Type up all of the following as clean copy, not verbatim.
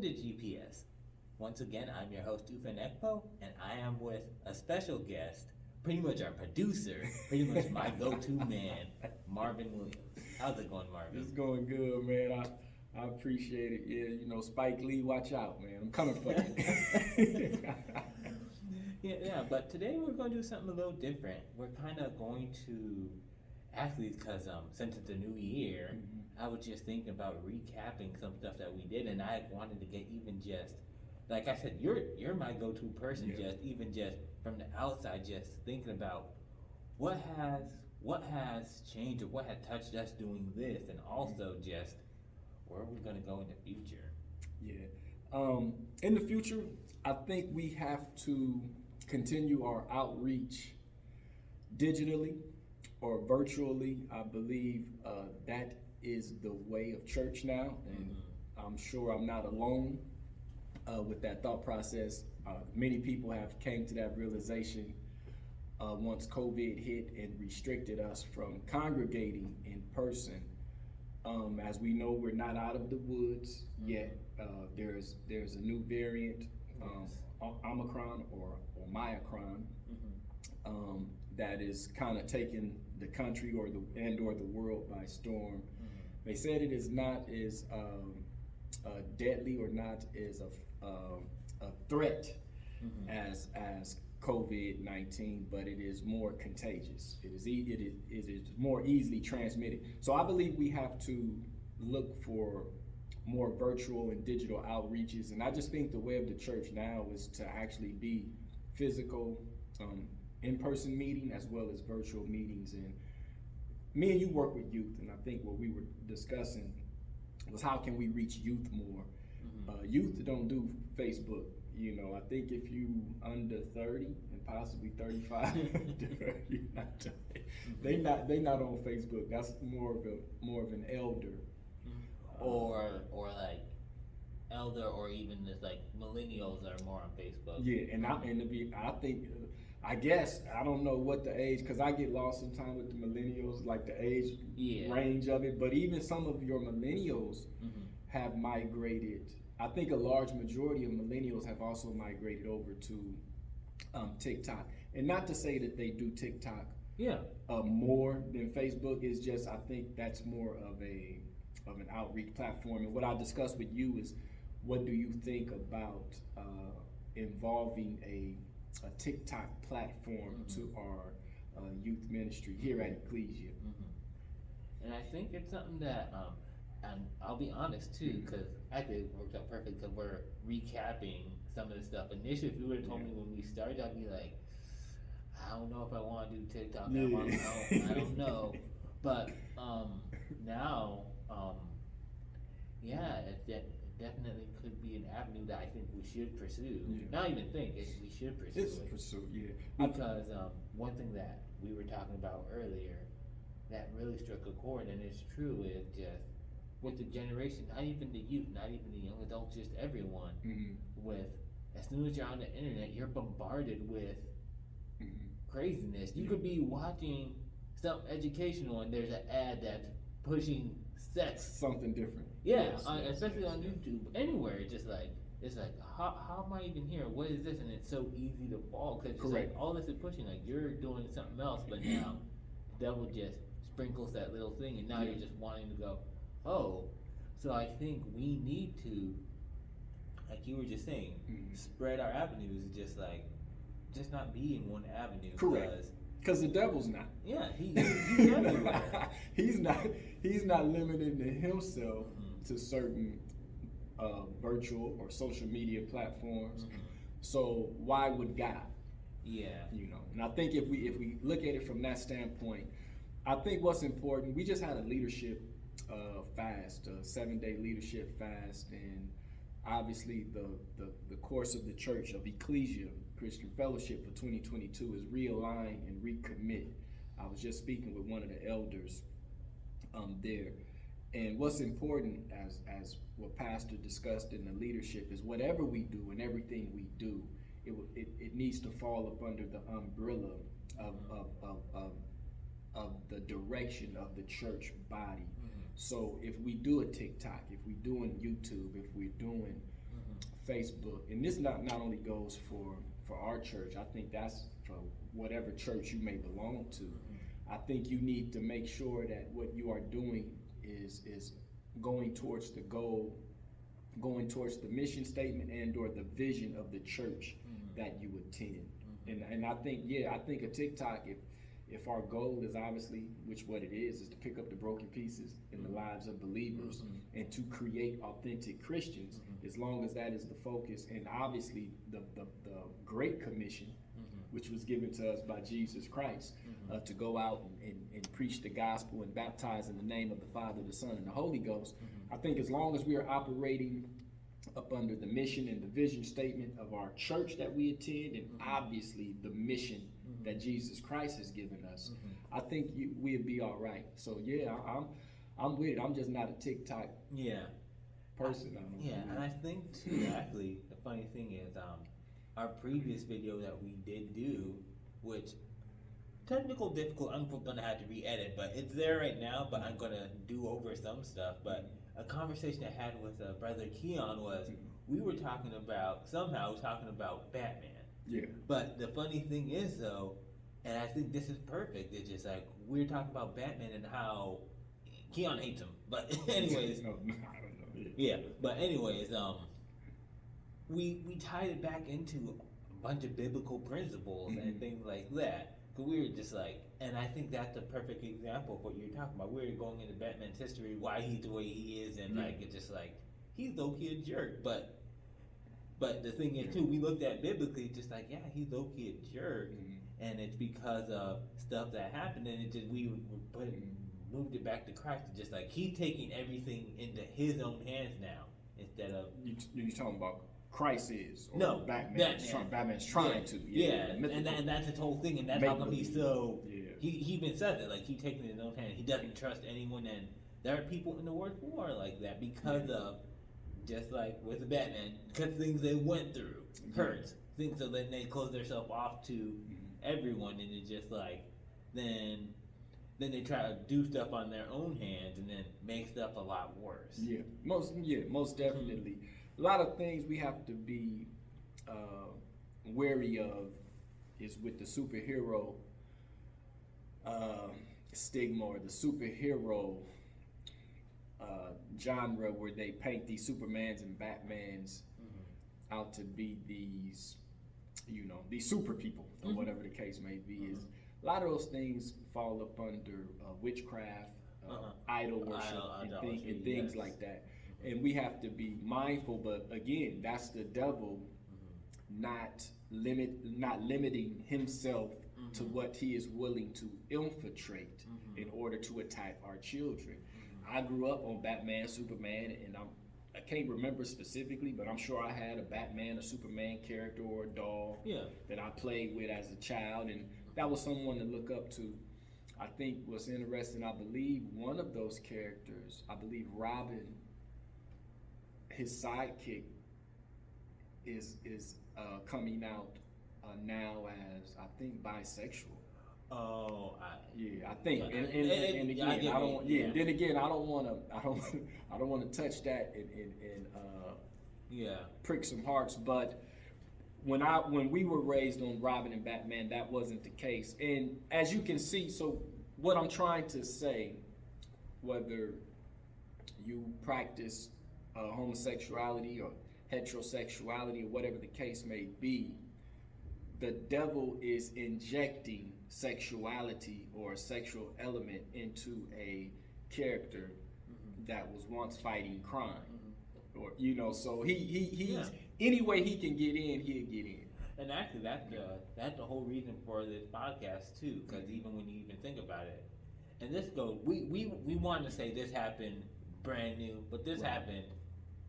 to G.P.S. Once again, I'm your host, Ufen Ekpo, and I am with a special guest, pretty much our producer, pretty much my go-to man, Marvin Williams. How's it going, Marvin? It's going good, man. I appreciate it. Yeah, you know, Spike Lee, watch out, man. I'm coming for you. Yeah, but today we're going to do something a little different. We're kind of going to, actually, because since it's a new year, I was just thinking about recapping some stuff that we did, and I wanted to get even just, like I said, you're my go-to person, Yeah. just even just from the outside, just thinking about what has changed or what had touched us doing this, and also just where are we going to go in the future. Yeah. In the future, I think we have to continue our outreach digitally or virtually. I believe that is the way of church now, and I'm sure I'm not alone with that thought process. Many people have came to that realization once COVID hit and restricted us from congregating in person. As we know, we're not out of the woods yet. There's a new variant, Omicron or Myocron, that is kind of taking the country or the world by storm. They said it is not as deadly or not as a threat as COVID-19, but it is more contagious. It is more easily transmitted. So I believe we have to look for more virtual and digital outreaches, and I just think the way of the church now is to actually be physical, in-person meeting as well as virtual meetings. And me and you work with youth, and I think what we were discussing was how can we reach youth more. Youth don't do Facebook. You know, I think if you under 30 and possibly 35, they not on Facebook. That's more of an elder, or like elder, or even just like millennials are more on Facebook. Yeah, and I think I guess I don't know what the age, because I get lost sometimes with the millennials, like the age range of it. But even some of your millennials have migrated. I think a large majority of millennials have also migrated over to TikTok. And not to say that they do TikTok more than Facebook. Is just I think that's more of an outreach platform. And what I discussed with you is, what do you think about involving a TikTok platform to our youth ministry here at Ecclesia? And I think it's something that and I'll be honest too, because actually it worked out perfect because we're recapping some of the stuff. Initially, if you would have told me when we started, I'd be like, I don't know if I want to do TikTok. I don't know. But now, it definitely could be an avenue that I think we should pursue. Not even think, we should pursue it. Because one thing that we were talking about earlier that really struck a chord, and it's true, is just with the generation, not even the youth, not even the young adults, just everyone, with, as soon as you're on the internet, you're bombarded with craziness. You could be watching something educational and there's an ad that's pushing sex. Something different. Especially on YouTube. Anywhere, it's like, how am I even here? What is this? And it's so easy to fall, because it's like all this is pushing, like you're doing something else, but now the devil just sprinkles that little thing, and now you're just wanting to go, oh. So I think we need to, like you were just saying, spread our avenues, just not be in one avenue. Correct. Because the devil's not. Yeah, he's everywhere. He's not limiting himself to certain virtual or social media platforms. So why would God? Yeah. You know, and I think if we look at it from that standpoint, I think what's important, we just had a leadership fast, a 7-day leadership fast, and obviously the course of the church of Ecclesia Christian Fellowship for 2022 is realign and recommit. I was just speaking with one of the elders there, and what's important, as what Pastor discussed in the leadership, is whatever we do and everything we do, it needs to fall up under the umbrella of the direction of the church body. So if we do a TikTok, if we're doing YouTube, if we're doing Facebook, and this not only goes for our church. I think that's for whatever church you may belong to. I think you need to make sure that what you are doing is going towards the goal, going towards the mission statement and or the vision of the church that you attend. And I think a TikTok, if our goal is obviously, which what it is to pick up the broken pieces in the lives of believers and to create authentic Christians, as long as that is the focus, and obviously the Great Commission, which was given to us by Jesus Christ, to go out and preach the gospel and baptize in the name of the Father, the Son, and the Holy Ghost. I think as long as we are operating up under the mission and the vision statement of our church that we attend, and obviously the mission that Jesus Christ has given us, I think we'll be all right. So yeah, I'm with it. I'm just not a TikTok person. And I think too, actually, the funny thing is, our previous video that we did do, which technical difficult, I'm gonna have to re-edit, but it's there right now. But I'm gonna do over some stuff. But a conversation I had with brother Keon was we were talking about Batman. Yeah. But the funny thing is though, and I think this is perfect. It's just like we're talking about Batman and how Keon hates him. But anyways, no, I don't know. Yeah. But anyways, we tied it back into a bunch of biblical principles and things like that. Cause we were just like, and I think that's a perfect example of what you're talking about. We're going into Batman's history, why he's the way he is, and like it's just like he's low-key a jerk. But the thing is too, we looked at biblically, just like he's low-key a jerk, and it's because of stuff that happened, and it just moved it back to Christ. Just like he's taking everything into his own hands now instead of you talking about. Christ is, or no, Batman's trying to, and that's his whole thing, and that's how come he's so. He even said that, like he taking it in his own hand. He doesn't trust anyone, and there are people in the world who are like that because of, just like with the Batman, because things they went through hurts, things so then they close themselves off to everyone, and it's just like then they try to do stuff on their own hands, and then make stuff a lot worse. Most definitely. A lot of things we have to be wary of is with the superhero stigma or the superhero genre, where they paint these Supermans and Batmans out to be these super people or whatever the case may be. Is a lot of those things fall up under witchcraft, idol worship, and things like that. And we have to be mindful, but again, that's the devil not limiting himself to what he is willing to infiltrate in order to attack our children. I grew up on Batman, Superman, and I can't remember specifically, but I'm sure I had a Batman, a Superman character or a doll that I played with as a child, and that was someone to look up to. I think what's interesting, I believe one of those characters, Robin, his sidekick is coming out now as, I think, bisexual. I think, and again, I don't. Then again, I don't want to touch that and prick some hearts. But when we were raised on Robin and Batman, that wasn't the case. And as you can see, so what I'm trying to say, whether you practice homosexuality or heterosexuality or whatever the case may be, the devil is injecting sexuality or a sexual element into a character that was once fighting crime, or so he's any way he can get in, he'll get in. And actually, that's the whole reason for this podcast too, because even when you even think about it, and this goes, we wanted to say this happened brand new, but this happened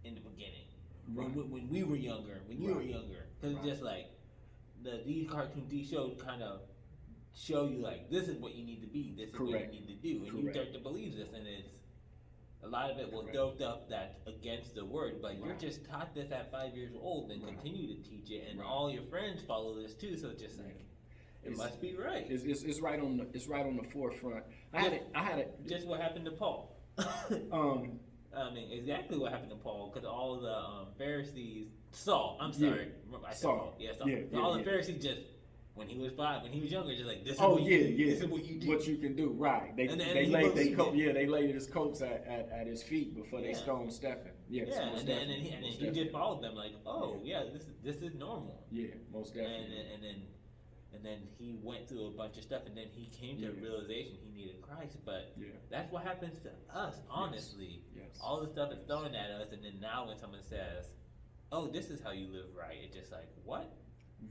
in the beginning, when we were younger, when you were younger, because just like these cartoons, these shows kind of show you like this is what you need to be, this is what you need to do, and you start to believe this, and it's a lot of it will throw up that against the word, but you're just taught this at 5 years old and continue to teach it, and all your friends follow this too, so it's just like it must be right. It's right on the forefront. I had it. Just what happened to Paul. I mean, exactly what happened to Paul, because all the Pharisees, Saul, I'm sorry, I said Saul. Paul, yeah, Saul. Yeah, So yeah, all the yeah. Pharisees just, when he was younger, just like, this is Oh what yeah, you do, yeah. this is what you do. What you can do, right? They And they he laid believed it. they laid his coats at his feet before they Yeah. stoned Stephen. Yes, Yeah, most and then definitely. he Most just definitely. followed them like, oh yeah, this is normal. Yeah, most And definitely. and then he went through a bunch of stuff, and then he came to a realization he needed Christ. But that's what happens to us, honestly. Yes. All the stuff is thrown at us, and then now when someone says, "Oh, this is how you live right," it's just like, what?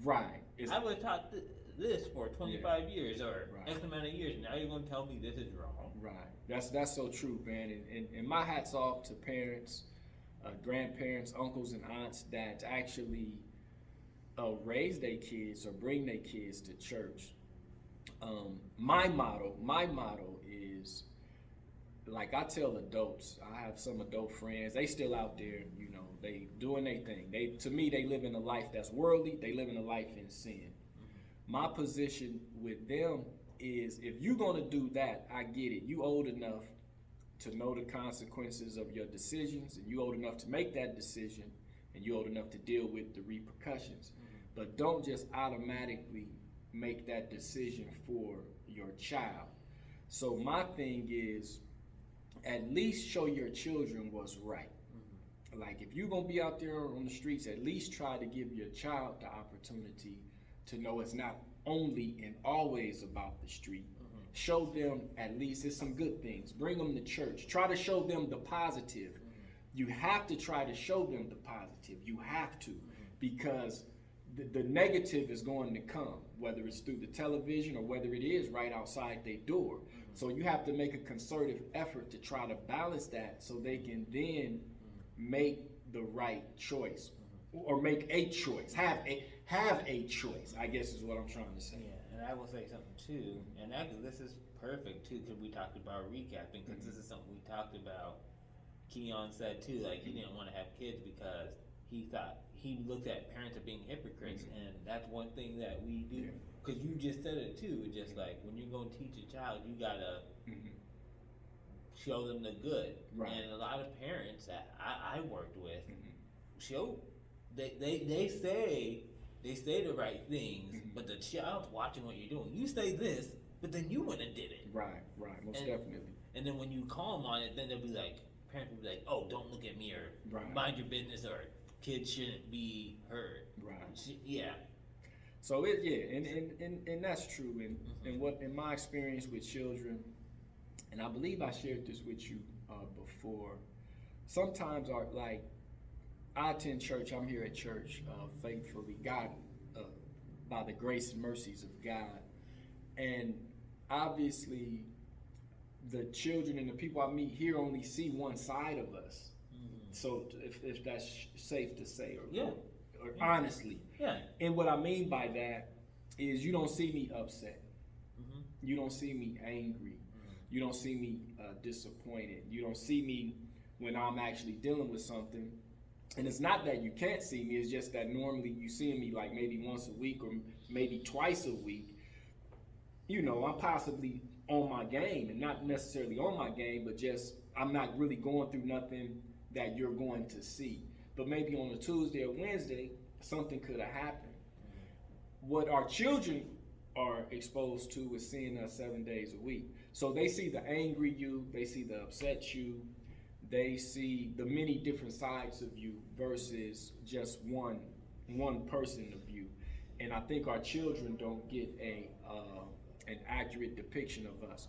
Right. I was taught this for 25 years or X amount of years. Now you're going to tell me this is wrong? Right. That's so true, man. And my hat's off to parents, grandparents, uncles, and aunts that actually raise their kids or bring their kids to church. My motto is, like I tell adults, I have some adult friends, they still out there, you know, they doing their thing. To me, they live in a life that's worldly, they live in a life in sin. My position with them is, if you're gonna do that, I get it. You old enough to know the consequences of your decisions, and you old enough to make that decision, and you old enough to deal with the repercussions. But don't just automatically make that decision for your child. So my thing is, at least show your children what's right. Like, if you're gonna be out there on the streets, at least try to give your child the opportunity to know it's not only and always about the street. Show them at least it's some good things. Bring them to church. Try to show them the positive. You have to try to show them the positive. You have to, because the negative is going to come, whether it's through the television or whether it is right outside their door. So you have to make a concerted effort to try to balance that, so they can then make the right choice, or make a choice, have a choice, I guess is what I'm trying to say. Yeah, and I will say something too, and this is perfect too, because we talked about recapping, because this is something we talked about. Keon said too, like, he didn't want to have kids because he looked at parents as being hypocrites, and that's one thing that we do. Because you just said it too, just like, when you're going to teach a child, you gotta show them the good. Right. And a lot of parents that I worked with they say the right things, but the child's watching what you're doing. You say this, but then you went and did it. Right, most definitely. And then when you call them on it, then they'll be like, parents will be like, "Oh, don't look at me," or "Mind your business," or "Kids shouldn't be heard." Right. Yeah. So and that's true. And what, in my experience with children, and I believe I shared this with you before, sometimes I attend church. I'm here at church faithfully, God, by the grace and mercies of God, and obviously the children and the people I meet here only see one side of us. So if that's safe to say, or honestly. Yeah. And what I mean by that is, you don't see me upset. You don't see me angry. You don't see me disappointed. You don't see me when I'm actually dealing with something. And it's not that you can't see me, it's just that normally you see me like maybe once a week or maybe twice a week. You know, I'm possibly on my game, and not necessarily on my game, but just I'm not really going through nothing that you're going to see. But maybe on a Tuesday or Wednesday, something could have happened. What our children are exposed to is seeing us 7 days a week. So they see the angry you, they see the upset you, they see the many different sides of you versus just one person of you. And I think our children don't get an accurate depiction of us.